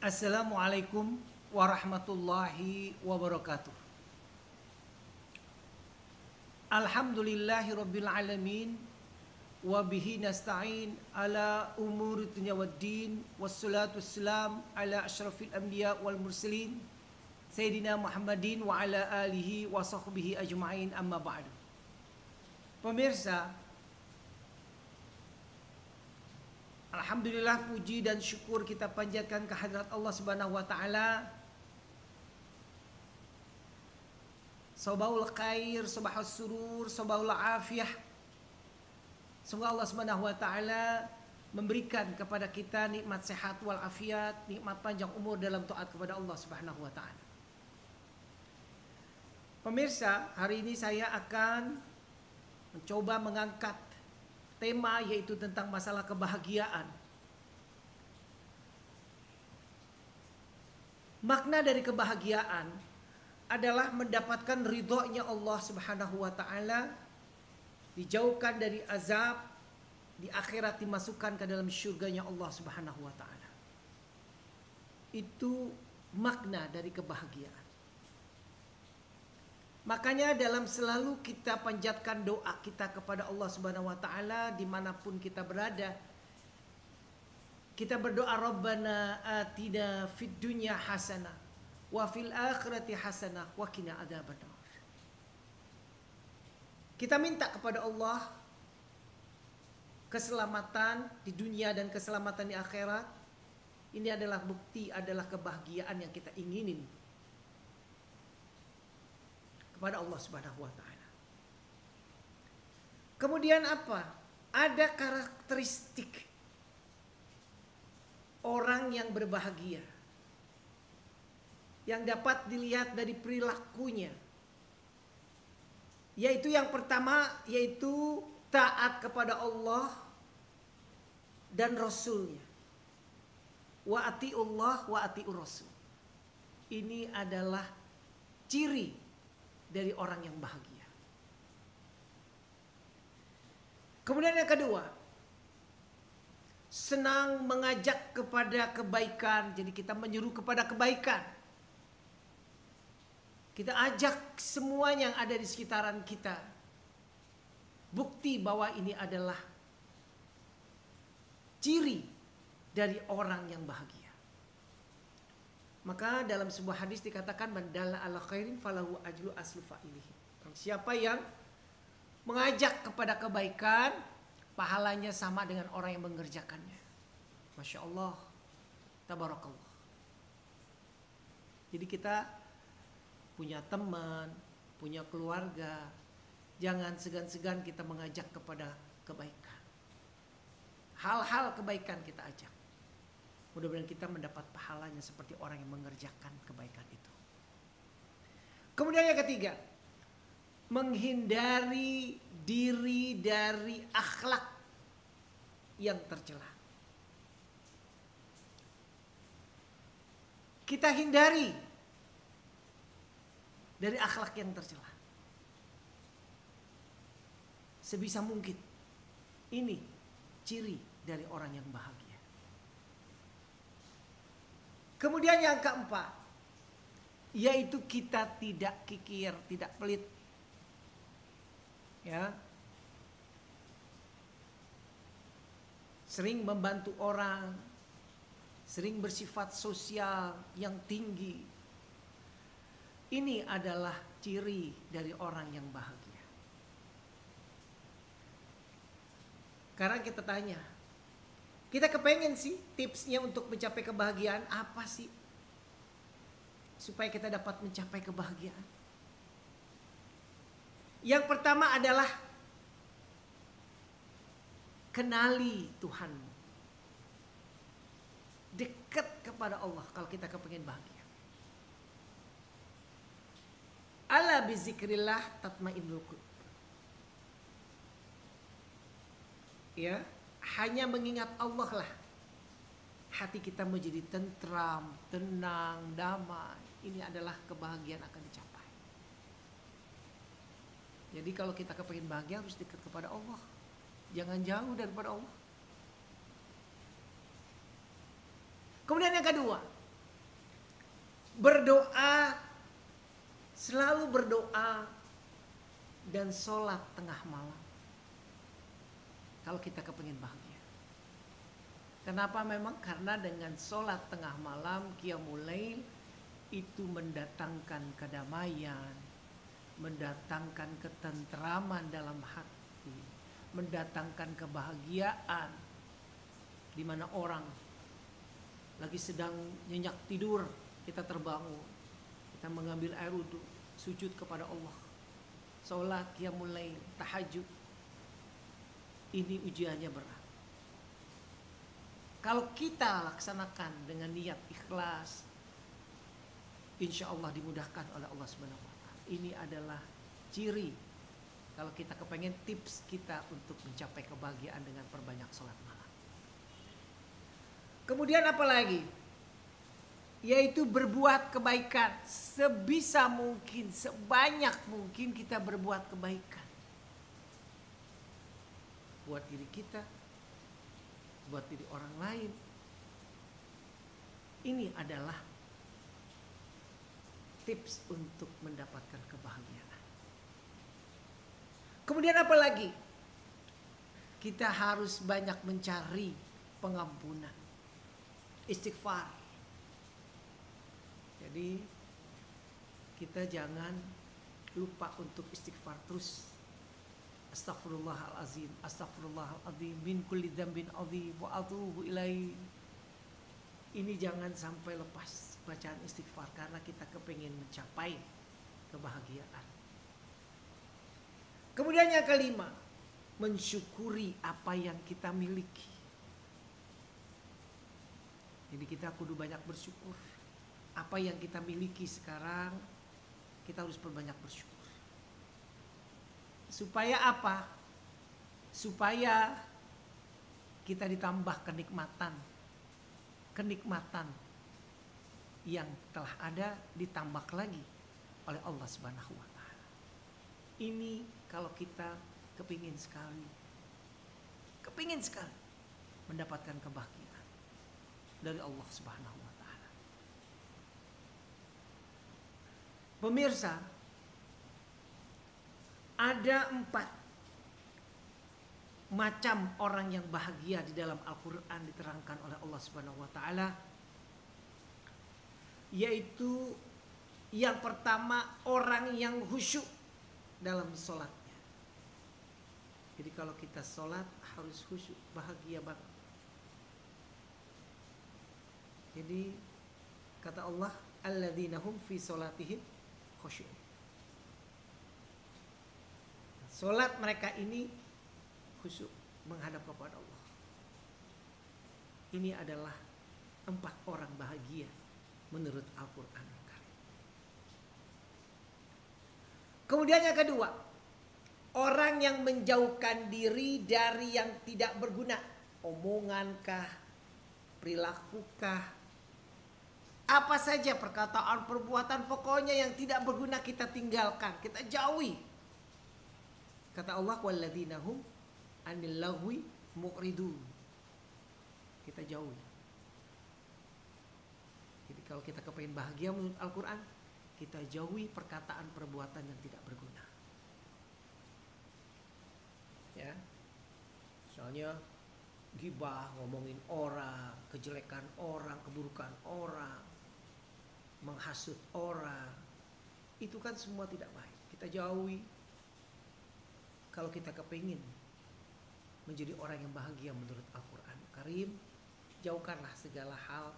Assalamualaikum warahmatullahi wabarakatuh. Alhamdulillahi rabbil alamin. Wabihi nasta'in ala umuri dunya waddin. Wassalatu wassalam ala ashrafil anbiya wal mursalin Sayyidina Muhammadin wa ala alihi wa sahbihi ajma'in, amma ba'du. Pemirsa, alhamdulillah, puji dan syukur kita panjatkan kehadirat Allah Subhanahu wa taala. Sabaul khair, sabahus surur, sabaul afiyah. Semoga Allah Subhanahu wa taala memberikan kepada kita nikmat sehat wal afiat, nikmat panjang umur dalam taat kepada Allah Subhanahu wa taala. Pemirsa, hari ini saya akan mencoba mengangkat tema yaitu tentang masalah kebahagiaan. Makna dari kebahagiaan adalah mendapatkan ridhonya Allah Subhanahu wa taala, dijauhkan dari azab, di akhirat dimasukkan ke dalam syurganya Allah Subhanahu wa taala. Itu makna dari kebahagiaan. Makanya dalam selalu kita panjatkan doa kita kepada Allah Subhanahu wa taala dimanapun kita berada. Kita berdoa, Rabbana atina fid dunya hasanah wa fil akhirati hasanah wa qina adzabannar. Kita minta kepada Allah keselamatan di dunia dan keselamatan di akhirat. Ini adalah bukti, adalah kebahagiaan yang kita inginin kepada Allah Subhanahu wa taala. Kemudian apa? Ada karakteristik orang yang berbahagia yang dapat dilihat dari perilakunya. Yaitu yang pertama, yaitu taat kepada Allah dan Rasulnya. Wa atiullah wa atiur Rasul. Ini adalah ciri dari orang yang bahagia. Kemudian yang kedua, senang mengajak kepada kebaikan. Jadi kita menyuruh kepada kebaikan. Kita ajak semua yang ada di sekitaran kita. Bukti bahwa ini adalah ciri dari orang yang bahagia. Maka dalam sebuah hadis dikatakan, man dalla ala khairin falahu ajru aslu fa'ilihi. Siapa yang mengajak kepada kebaikan, pahalanya sama dengan orang yang mengerjakannya. Masya Allah, tabarakallah. Jadi kita punya teman, punya keluarga, jangan segan-segan kita mengajak kepada kebaikan. Hal-hal kebaikan kita ajak. Mudah-mudahan kita mendapat pahalanya seperti orang yang mengerjakan kebaikan itu. Kemudian yang ketiga, menghindari diri dari akhlak yang tercela. Kita hindari dari akhlak yang tercela sebisa mungkin. Ini ciri dari orang yang bahagia. Kemudian yang keempat, yaitu kita tidak kikir, tidak pelit. Ya. Sering membantu orang, sering bersifat sosial yang tinggi. Ini adalah ciri dari orang yang bahagia. Sekarang kita tanya, kita kepengen sih tipsnya untuk mencapai kebahagiaan apa sih? Supaya kita dapat mencapai kebahagiaan. Yang pertama adalah kenali Tuhanmu. Dekat kepada Allah kalau kita kepengen bahagia. Ala bizikrillah tatmainnul qulub. Ya, hanya mengingat Allah lah hati kita menjadi tentram, tenang, damai. Ini adalah kebahagiaan akan dicapai. Jadi kalau kita kepengen bahagia harus dekat kepada Allah. Jangan jauh daripada Allah. Kemudian yang kedua, Berdoa, selalu berdoa dan sholat tengah malam. Kalau kita kepingin bahagia. Kenapa? Memang karena dengan sholat tengah malam, qiyamul lail, itu mendatangkan kedamaian, mendatangkan ketentraman dalam hati, mendatangkan kebahagiaan. Di mana orang lagi sedang nyenyak tidur, kita terbangun, kita mengambil air wudu, sujud kepada Allah, sholat qiyamul lail, tahajud. Ini ujiannya berat. Kalau kita laksanakan dengan niat ikhlas, insya Allah dimudahkan oleh Allah Subhanahu wa Ta'ala. Ini adalah ciri kalau kita kepengen, tips kita untuk mencapai kebahagiaan dengan perbanyak sholat malam. Kemudian apa lagi? Yaitu berbuat kebaikan sebisa mungkin, sebanyak mungkin kita berbuat kebaikan. Buat diri kita, buat diri orang lain. Ini adalah tips untuk mendapatkan kebahagiaan. Kemudian apa lagi? Kita harus banyak mencari pengampunan, istighfar. Jadi kita jangan lupa untuk istighfar terus. Astaghfirullahalazim, astaghfirullahalazim min kulli dzambin adzim wa atubu ilaihi. Ini jangan sampai lepas bacaan istighfar karena kita kepingin mencapai kebahagiaan. Kemudian yang kelima, mensyukuri apa yang kita miliki. Jadi kita kudu banyak bersyukur. Apa yang kita miliki sekarang, kita harus perbanyak bersyukur. Supaya apa? Supaya kita ditambah kenikmatan. Kenikmatan yang telah ada ditambah lagi oleh Allah Subhanahu wa Ta'ala. Ini kalau kita kepingin sekali mendapatkan kebahagiaan dari Allah Subhanahu wa Ta'ala. Pemirsa, ada 4 macam orang yang bahagia di dalam Al-Quran diterangkan oleh Allah Subhanahu wa Ta'ala. Yaitu yang pertama, orang yang khusyuk dalam sholatnya. Jadi kalau kita sholat harus khusyuk, bahagia banget. Jadi kata Allah, alladzina hum fi sholatihim khusyuk. Sholat mereka ini khusyuk menghadap kepada Allah. Ini adalah 4 orang bahagia menurut Al-Quran. Kemudian yang kedua, orang yang menjauhkan diri dari yang tidak berguna. Omongankah, perilakukah, apa saja perkataan, perbuatan, pokoknya yang tidak berguna kita tinggalkan, kita jauhi. Kata Allah, walladzina hum 'anil lagwi mu'ridun. Kita jauhi. Jadi kalau kita kepengen bahagia menurut Al-Quran, kita jauhi perkataan perbuatan yang tidak berguna. Ya. Misalnya ghibah, ngomongin orang, kejelekan orang, keburukan orang, menghasut orang. Itu kan semua tidak baik. Kita jauhi. Kalau kita kepingin menjadi orang yang bahagia menurut Al-Quran Karim, jauhkanlah segala hal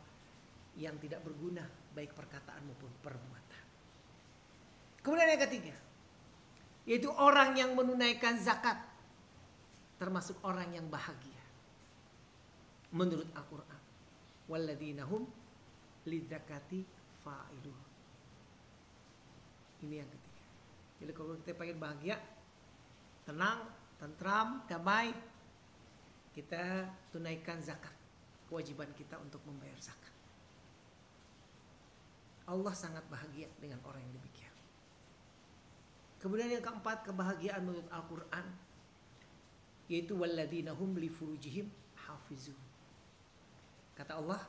yang tidak berguna, baik perkataan maupun perbuatan. Kemudian yang ketiga, yaitu orang yang menunaikan zakat, termasuk orang yang bahagia menurut Al-Quran. Walladzina hum lidzakati fa'ilun. Ini yang ketiga. Jadi kalau kita pengen bahagia, tenang, tentram, damai, kita tunaikan zakat. Kewajiban kita untuk membayar zakat. Allah sangat bahagia dengan orang yang demikian. Kemudian yang keempat, kebahagiaan menurut Al-Quran, yaitu walladzina hum li furujihim hafizun. Kata Allah,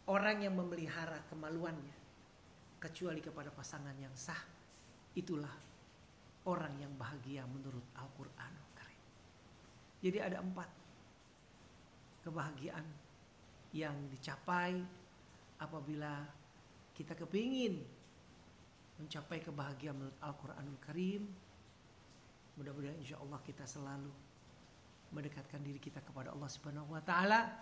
orang yang memelihara kemaluannya kecuali kepada pasangan yang sah. Itulah orang yang bahagia menurut Al-Qur'anul Karim. Jadi ada 4 kebahagiaan yang dicapai apabila kita kepingin mencapai kebahagiaan menurut Al-Quranul Karim. Mudah-mudahan insya Allah kita selalu mendekatkan diri kita kepada Allah Subhanahu wa Ta'ala,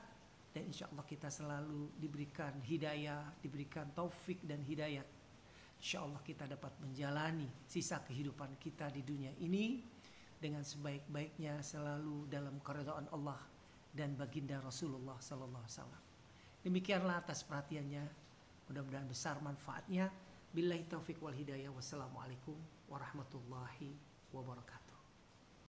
dan insya Allah kita selalu diberikan hidayah, diberikan taufik dan hidayat. Insya Allah kita dapat menjalani sisa kehidupan kita di dunia ini dengan sebaik-baiknya, selalu dalam keridhaan Allah dan baginda Rasulullah sallallahu alaihi wasallam. Demikianlah atas perhatiannya. Mudah-mudahan besar manfaatnya. Billahi taufiq wal hidayah. Wassalamualaikum warahmatullahi wabarakatuh.